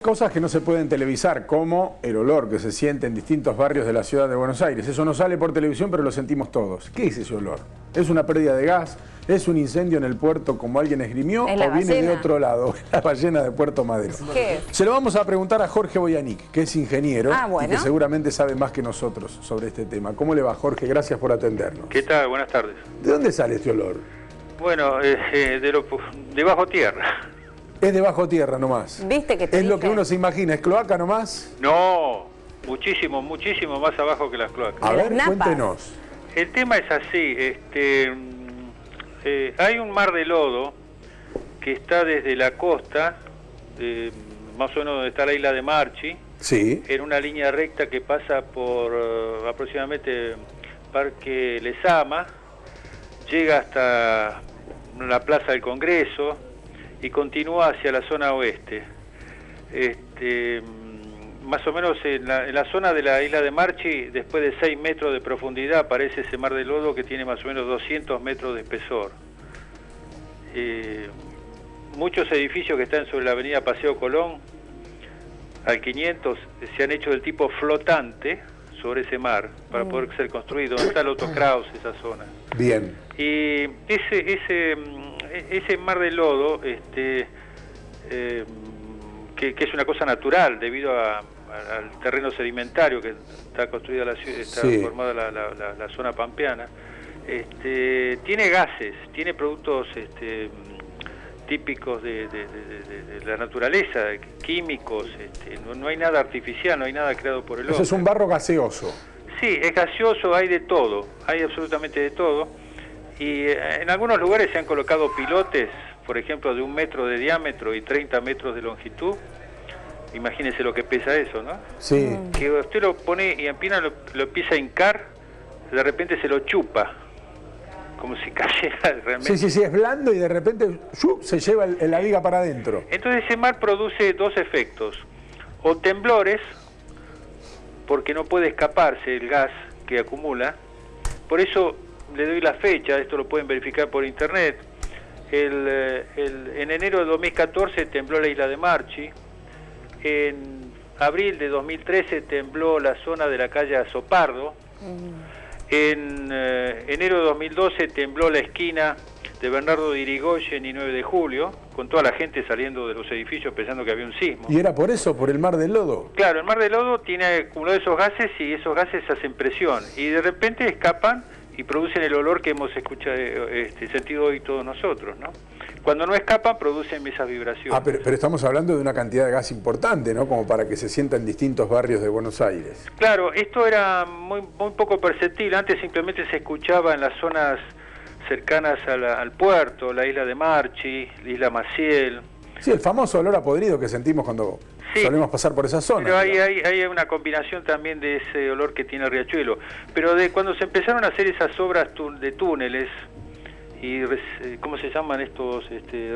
Cosas que no se pueden televisar, como el olor que se siente en distintos barrios de la ciudad de Buenos Aires. Eso no sale por televisión, pero lo sentimos todos. ¿Qué es ese olor? ¿Es una pérdida de gas? ¿Es un incendio en el puerto como alguien esgrimió? ¿O viene de otro lado? La ballena de Puerto Madero. ¿Qué? Se lo vamos a preguntar a Jorge Boyanic, que es ingeniero bueno. y que seguramente sabe más que nosotros sobre este tema. ¿Cómo le va, Jorge? Gracias por atendernos. ¿Qué tal? Buenas tardes. ¿De dónde sale este olor? Bueno, de bajo tierra. Es de bajo tierra nomás. ¿Viste que te Es dije? lo que uno se imagina, ¿es cloaca nomás? No, muchísimo más abajo que las cloacas. A ver, napas. cuéntenos. El tema es así, hay un mar de lodo que está desde la costa, más o menos donde está la isla de Marchi, Sí. en una línea recta que pasa por aproximadamente Parque Lezama, llega hasta la Plaza del Congreso y continúa hacia la zona oeste. Más o menos en la zona de la isla de Marchi, después de 6 metros de profundidad, aparece ese mar de lodo que tiene más o menos 200 metros de espesor. Muchos edificios que están sobre la avenida Paseo Colón, al 500, se han hecho del tipo flotante sobre ese mar, para poder ser construido, donde está el Otto Kraus, esa zona. Bien. Y ese mar de lodo, que es una cosa natural debido al terreno sedimentario que está construida está Sí. formada la zona pampeana, tiene gases, tiene productos típicos de la naturaleza, químicos, no hay nada artificial, no hay nada creado por el hombre. Eso es un barro gaseoso. Sí, es gaseoso, hay de todo, hay absolutamente de todo. Y en algunos lugares se han colocado pilotes, por ejemplo, de 1 metro de diámetro y 30 metros de longitud. Imagínese lo que pesa eso, ¿no? Sí. Que usted lo pone y apenas lo empieza a hincar, de repente se lo chupa, como si cayera realmente. Sí, es blando y de repente ¡shup!, se lleva la viga para adentro. Entonces ese mar produce dos efectos, o temblores, porque no puede escaparse el gas que acumula. Por eso le doy la fecha, esto lo pueden verificar por internet. En enero de 2014 tembló la isla de Marchi. En abril de 2013 tembló la zona de la calle Azopardo. En enero de 2012 tembló la esquina de Bernardo de Irigoyen y 9 de Julio, con toda la gente saliendo de los edificios pensando que había un sismo. ¿Y era por eso, por el mar del lodo? Claro, el mar de lodo tiene acumulado esos gases y esos gases hacen presión y de repente escapan y producen el olor que hemos escuchado, sentido hoy todos nosotros, ¿no? Cuando no escapan, producen esas vibraciones. Ah, pero estamos hablando de una cantidad de gas importante, ¿no? Como para que se sienta en distintos barrios de Buenos Aires. Claro, esto era muy poco perceptible. Antes simplemente se escuchaba en las zonas cercanas al puerto, la isla de Marchi, la isla Maciel. Sí, el famoso olor a podrido que sentimos cuando solemos pasar por esa zona. Pero hay una combinación también de ese olor que tiene el riachuelo. Pero cuando se empezaron a hacer esas obras de túneles y ¿cómo se llaman estos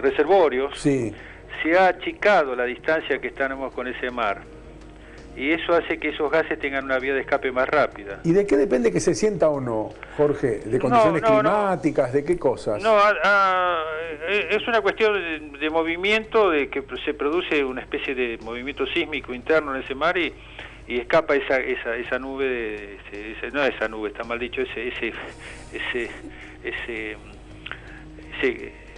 reservorios? Sí. Se ha achicado la distancia que estamos con ese mar. Y eso hace que esos gases tengan una vía de escape más rápida. ¿Y de qué depende que se sienta o no, Jorge? ¿De condiciones climáticas? ¿De qué cosas? No, es una cuestión de movimiento, de que se produce una especie de movimiento sísmico interno en ese mar y escapa esa nube, no esa nube, está mal dicho,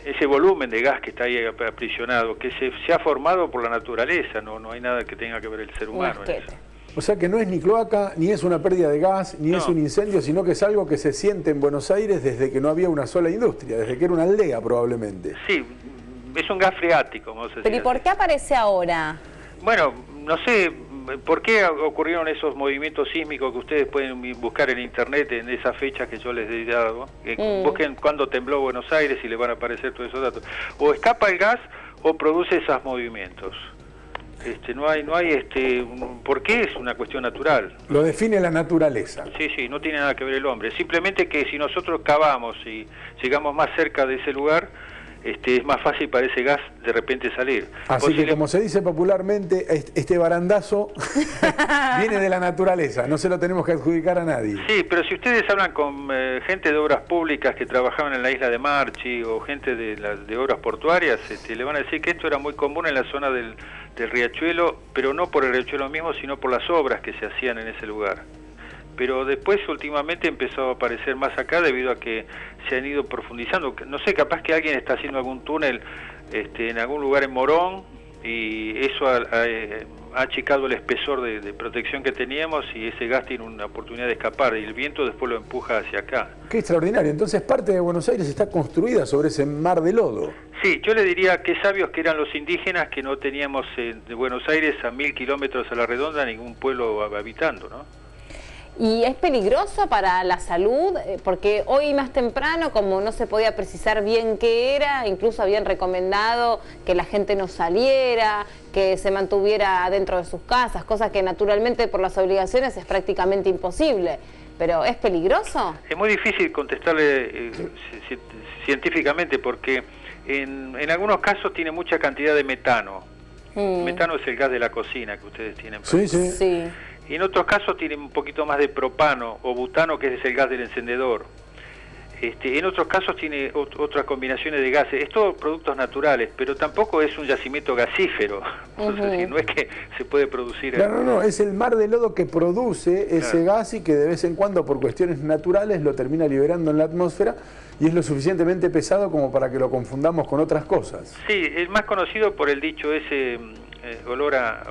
ese volumen de gas que está ahí aprisionado, que se ha formado por la naturaleza, no hay nada que tenga que ver el ser humano en eso. O sea que no es ni cloaca, ni es una pérdida de gas, ni es un incendio, sino que es algo que se siente en Buenos Aires desde que no había una sola industria, desde que era una aldea probablemente. Sí, es un gas freático, vamos a decir. ¿Pero y por qué aparece ahora? Bueno, no sé, ¿por qué ocurrieron esos movimientos sísmicos que ustedes pueden buscar en internet en esas fechas que yo les he dado? Busquen cuándo tembló Buenos Aires y les van a aparecer todos esos datos. O escapa el gas o produce esos movimientos. No hay ¿por qué? Es una cuestión natural. Lo define la naturaleza. Sí, no tiene nada que ver el hombre. Simplemente que si nosotros cavamos y llegamos más cerca de ese lugar, es más fácil para ese gas de repente salir. Así que, como se dice popularmente, este barandazo viene de la naturaleza, no se lo tenemos que adjudicar a nadie. Sí, pero si ustedes hablan con gente de obras públicas que trabajaban en la isla de Marchi o gente de obras portuarias, le van a decir que esto era muy común en la zona del riachuelo, pero no por el riachuelo mismo, sino por las obras que se hacían en ese lugar. Pero después últimamente empezó a aparecer más acá debido a que se han ido profundizando. No sé, capaz que alguien está haciendo algún túnel en algún lugar en Morón y eso ha achicado el espesor de protección que teníamos y ese gas tiene una oportunidad de escapar y el viento después lo empuja hacia acá. Qué extraordinario. Entonces parte de Buenos Aires está construida sobre ese mar de lodo. Sí, yo le diría que sabios que eran los indígenas que no teníamos de Buenos Aires a 1000 kilómetros a la redonda ningún pueblo habitando, ¿no? ¿Y es peligroso para la salud? Porque hoy más temprano, como no se podía precisar bien qué era, incluso habían recomendado que la gente no saliera, que se mantuviera dentro de sus casas, cosa que naturalmente por las obligaciones es prácticamente imposible. ¿Pero es peligroso? Es muy difícil contestarle científicamente porque en algunos casos tiene mucha cantidad de metano. Metano es el gas de la cocina que ustedes tienen. Sí. Y en otros casos tiene un poquito más de propano o butano, que es el gas del encendedor. En otros casos tiene otras combinaciones de gases. Es todo productos naturales, pero tampoco es un yacimiento gasífero. Es decir, no es que se puede producir... No, es el mar de lodo que produce ese gas y que de vez en cuando por cuestiones naturales lo termina liberando en la atmósfera y es lo suficientemente pesado como para que lo confundamos con otras cosas. Sí, es más conocido por el dicho ese olor a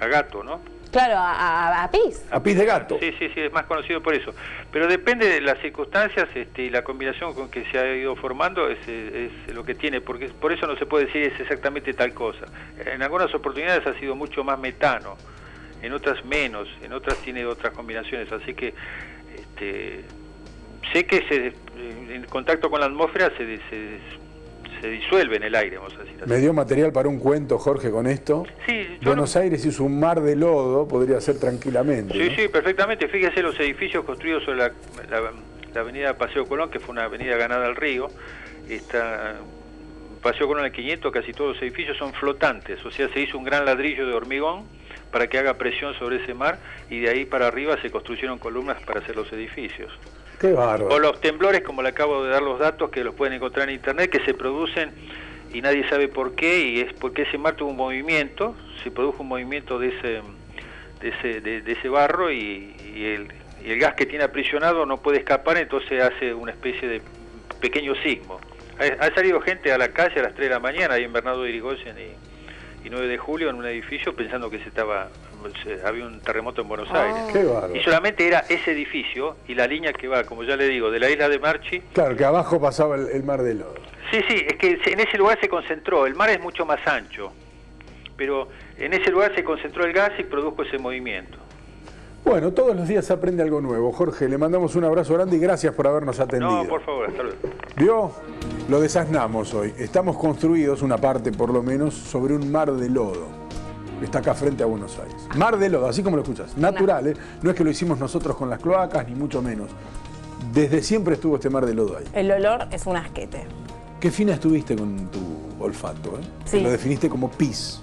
gato, ¿no? Claro, a pis. A pis de gato. Sí, es más conocido por eso. Pero depende de las circunstancias y la combinación con que se ha ido formando es lo que tiene, porque por eso no se puede decir es exactamente tal cosa. En algunas oportunidades ha sido mucho más metano, en otras menos, en otras tiene otras combinaciones, así que sé que en contacto con la atmósfera se disuelve en el aire, vamos a decir así. Me dio material para un cuento, Jorge, con esto. Sí, Buenos Aires hizo un mar de lodo, podría ser tranquilamente. Sí, ¿no? sí, perfectamente. Fíjese los edificios construidos sobre la avenida Paseo Colón, que fue una avenida ganada al río. Paseo Colón al 500, casi todos los edificios son flotantes, o sea, se hizo un gran ladrillo de hormigón para que haga presión sobre ese mar y de ahí para arriba se construyeron columnas para hacer los edificios. Qué bárbaro. O los temblores, como le acabo de dar los datos, que los pueden encontrar en internet, que se producen y nadie sabe por qué, y es porque ese mar tuvo un movimiento, se produjo un movimiento de ese barro y el gas que tiene aprisionado no puede escapar, entonces hace una especie de pequeño sismo. Ha salido gente a la calle a las 3 de la mañana, ahí en Bernardo de Irigoyen y 9 de julio, en un edificio, pensando que había un terremoto en Buenos Aires. Qué bárbaro. Y solamente era ese edificio y la línea que va, como ya le digo, de la isla de Marchi. Claro, que abajo pasaba el mar de lodo. Sí, es que en ese lugar se concentró, el mar es mucho más ancho, pero en ese lugar se concentró el gas y produjo ese movimiento. Bueno, todos los días se aprende algo nuevo. Jorge, le mandamos un abrazo grande y gracias por habernos atendido. No, por favor, hasta luego. ¿Vio? Lo desasnamos hoy. Estamos construidos, una parte por lo menos, sobre un mar de lodo. Está acá frente a Buenos Aires. Mar de lodo, así como lo escuchas. Natural, ¿eh? No es que lo hicimos nosotros con las cloacas, ni mucho menos. Desde siempre estuvo este mar de lodo ahí. El olor es un asquete. Qué fina estuviste con tu olfato, ¿eh? Sí. Lo definiste como pis.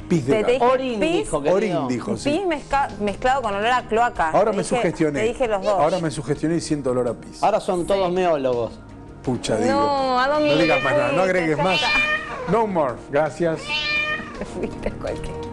Pis de gato. Orín dijo, querido. Orín dijo, sí. Pis mezclado con olor a cloaca. Ahora me sugestioné. Te dije los dos. Ahora me sugestioné y siento olor a pis. Ahora son todos meólogos. Pucha, digo. No, ¿a dónde No digas más nada, no fuiste? agregues más. No more. Gracias. Fuiste cualquier.